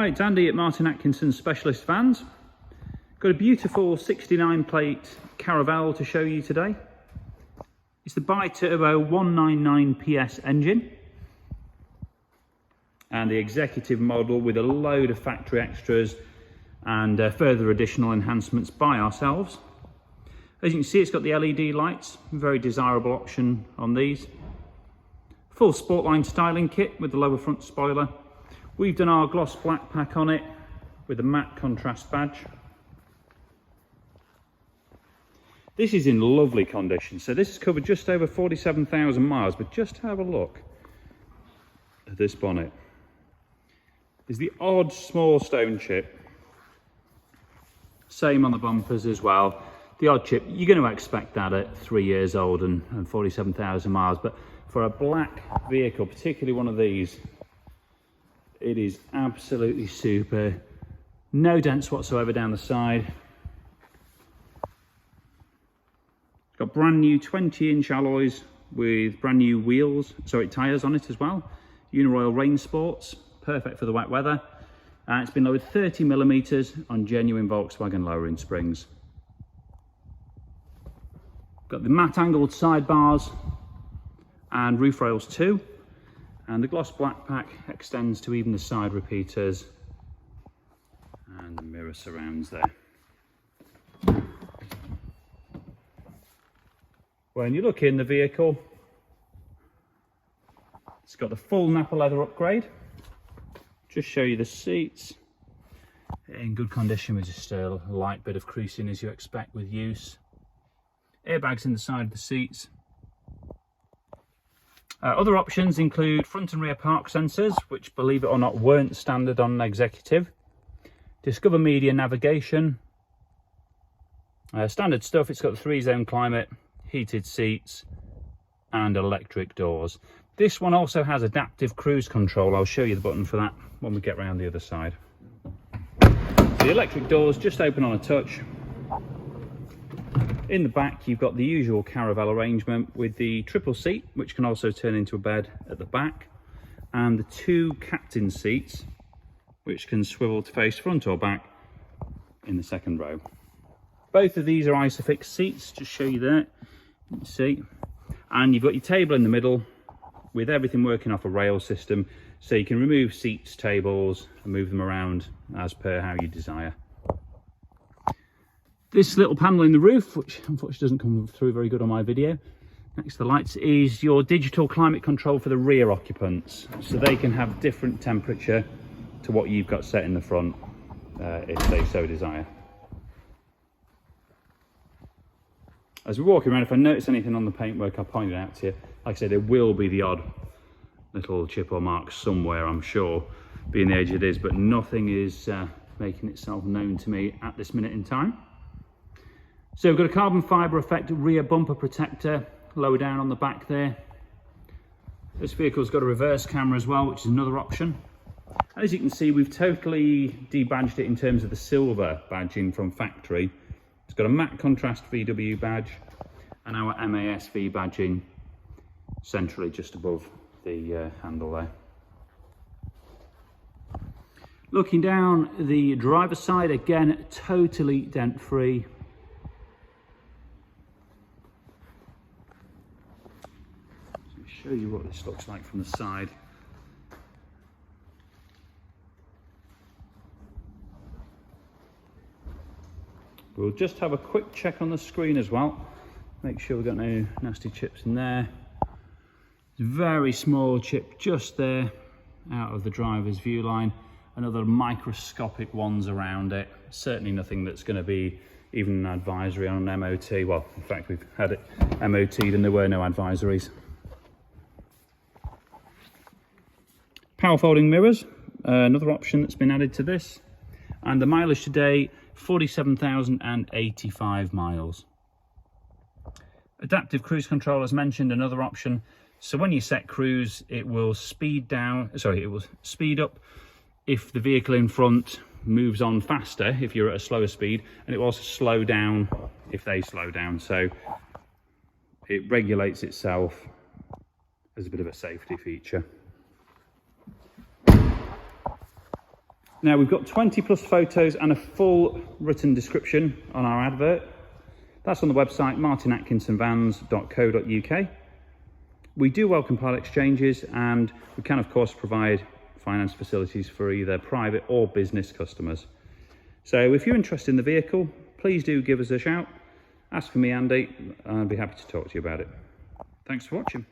Hi, it's Andy at Martin Atkinson's Specialist Vans. Got a beautiful 69 plate Caravelle to show you today. It's the BiTDi 199ps engine and the executive model with a load of factory extras and further additional enhancements by ourselves. As you can see, it's got the LED lights, very desirable option on these. Full Sportline styling kit with the lower front spoiler. We've done our gloss black pack on it with a matte contrast badge. This is in lovely condition. So this has covered just over 47,000 miles, but just have a look at this bonnet. There's the odd small stone chip. Same on the bumpers as well. The odd chip, you're going to expect that at 3 years old and 47,000 miles, but for a black vehicle, particularly one of these, it is absolutely super. No dents whatsoever down the side. It's got brand new 20-inch alloys with brand new wheels, tyres on it as well. Uniroyal Rain Sports, perfect for the wet weather. And it's been lowered 30mm on genuine Volkswagen lowering springs. Got the matte angled side bars and roof rails too. And the gloss black pack extends to even the side repeaters and the mirror surrounds there. When you look in the vehicle, it's got the full Nappa leather upgrade. Just show you the seats in good condition with just a light bit of creasing as you expect with use. Airbags in the side of the seats. Other options include front and rear park sensors, which believe it or not weren't standard on an executive. Discover media navigation. Standard stuff, it's got the 3-zone climate, heated seats and electric doors. This one also has adaptive cruise control. I'll show you the button for that when we get round the other side. The electric doors just open on a touch. In the back, you've got the usual Caravelle arrangement with the triple seat, which can also turn into a bed at the back, and the 2 captain seats, which can swivel to face front or back in the second row. Both of these are isofix seats, just show you there, you can see. And you've got your table in the middle with everything working off a rail system, so you can remove seats, tables, and move them around as per how you desire. This little panel in the roof, which unfortunately doesn't come through very good on my video, next to the lights, is your digital climate control for the rear occupants. So they can have different temperature to what you've got set in the front, if they so desire. As we're walking around, if I notice anything on the paintwork, I'll point it out to you. Like I say, there will be the odd little chip or mark somewhere, I'm sure, being the age it is, but nothing is making itself known to me at this minute in time. So we've got a carbon fibre effect rear bumper protector lower down on the back there. This vehicle's got a reverse camera as well, which is another option. And as you can see, we've totally debadged it in terms of the silver badging from factory. It's got a matte contrast VW badge and our MASV badging centrally just above the handle there. Looking down the driver's side, again, totally dent free. Show you what this looks like from the side. We'll just have a quick check on the screen as well. Make sure we've got no nasty chips in there. Very small chip just there out of the driver's view line. Another microscopic ones around it. Certainly nothing that's going to be even an advisory on an MOT. Well, in fact, we've had it MOT'd and there were no advisories. Power folding mirrors, another option that's been added to this. And the mileage today, 47,085 miles. Adaptive cruise control, as mentioned, another option. So when you set cruise, it will speed up if the vehicle in front moves on faster, if you're at a slower speed, and it will also slow down if they slow down. So it regulates itself as a bit of a safety feature. Now we've got 20 plus photos and a full written description on our advert. That's on the website martinatkinsonvans.co.uk. We do welcome part exchanges, and we can of course provide finance facilities for either private or business customers. So if you're interested in the vehicle, please do give us a shout. Ask for me, Andy, and I'd be happy to talk to you about it. Thanks for watching.